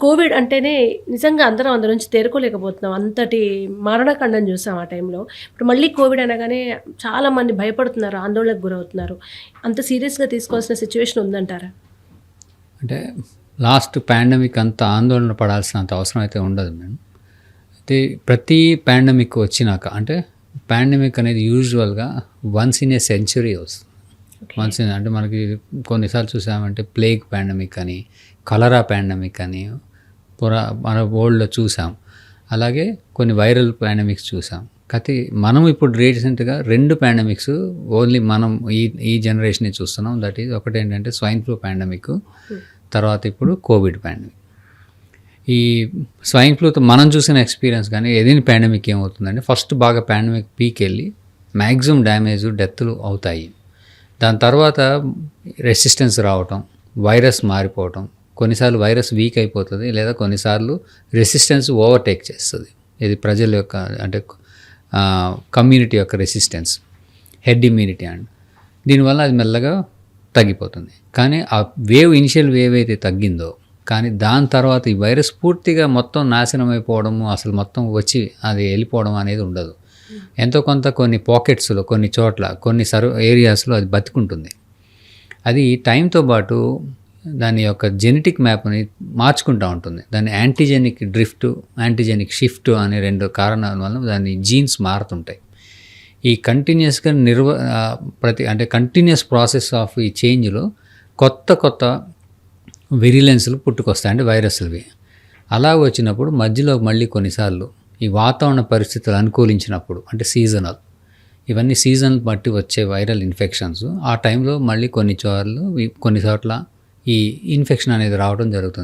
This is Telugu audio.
కోవిడ్ అంటేనే నిజంగా అందరం అందులో నుంచి తేరుకోలేకపోతున్నాం. అంతటి మారణకాండం చూసాం ఆ టైంలో. ఇప్పుడు మళ్ళీ కోవిడ్ అనగానే చాలామంది భయపడుతున్నారు, ఆందోళనకు గురవుతున్నారు. అంత సీరియస్‌గా తీసుకోవాల్సిన సిట్యుయేషన్ ఉందంటారా? అంటే లాస్ట్ పాండమిక్ అంత ఆందోళన పడాల్సినంత అవసరం అయితే ఉండదు మేడం. అయితే ప్రతి పాండమిక్ వచ్చినాక అంటే పాండమిక్ అనేది యూజువల్గా వన్స్ ఇన్ ఏ సెంచురీ వస్తుంది. వన్స్ ఇన్ అంటే మనకి కొన్నిసార్లు చూసామంటే ప్లేగ్ పాండమిక్ అని, కలరా పాండమిక్ అని మన వరల్డ్లో చూసాం. అలాగే కొన్ని వైరల్ పాండమిక్స్ చూసాం. మనం ఇప్పుడు రీసెంట్గా 2 పాండమిక్స్ ఓన్లీ మనం ఈ జనరేషన్ చూస్తున్నాం. దట్ ఈజ్ ఒకటేంటంటే స్వైన్ ఫ్లూ పాండమిక్, తర్వాత ఇప్పుడు కోవిడ్ పాండమిక్. ఈ స్వైన్ ఫ్లూతో మనం చూసిన ఎక్స్పీరియన్స్ కానీ ఏదైనా పాండమిక్ ఏమవుతుందంటే ఫస్ట్ బాగా పాండమిక్ పీక్ వెళ్ళి మ్యాక్సిమం డ్యామేజ్ డెత్లు అవుతాయి. దాని తర్వాత రెసిస్టెన్స్ రావటం, వైరస్ మారిపోవటం, కొన్నిసార్లు వైరస్ వీక్ అయిపోతుంది, లేదా కొన్నిసార్లు రెసిస్టెన్స్ ఓవర్టేక్ చేస్తుంది. ఇది ప్రజల యొక్క అంటే కమ్యూనిటీ యొక్క రెసిస్టెన్స్, హెడ్ ఇమ్యూనిటీ అండ్ దీనివల్ల అది మెల్లగా తగ్గిపోతుంది. కానీ ఆ ఇనిషియల్ వేవ్ అయితే తగ్గిందో, కానీ దాని తర్వాత ఈ వైరస్ పూర్తిగా మొత్తం నాశనం అయిపోవడము, అసలు మొత్తం వచ్చి అది వెళ్ళిపోవడం అనేది ఉండదు. ఎంతో కొంత కొన్ని పాకెట్స్లో, కొన్ని చోట్ల, కొన్ని ఏరియాస్లో అది బతికుంటుంది. అది టైంతో పాటు దాని యొక్క జెనెటిక్ మ్యాప్ని మార్చుకుంటూ ఉంటుంది. దాన్ని యాంటీజెనిక్ డ్రిఫ్ట్, యాంటీజెనిక్ షిఫ్ట్ అనే 2 కారణాల వల్ల దాని జీన్స్ మారుతుంటాయి. ఈ కంటిన్యూస్గా కంటిన్యూస్ ప్రాసెస్ ఆఫ్ ఈ చేంజ్లో కొత్త విరిలెన్స్లు పుట్టుకొస్తాయి, అంటే వైరస్లవి. అలా వచ్చినప్పుడు మధ్యలో మళ్ళీ కొన్నిసార్లు ఈ వాతావరణ పరిస్థితులు అనుకూలించినప్పుడు, అంటే సీజనల్, ఇవన్నీ సీజన్ బట్టి వచ్చే వైరల్ ఇన్ఫెక్షన్స్, ఆ టైంలో మళ్ళీ కొన్ని చోట్ల ఈ ఇన్ఫెక్షన్ అనేది రావడం జరుగుతుంది.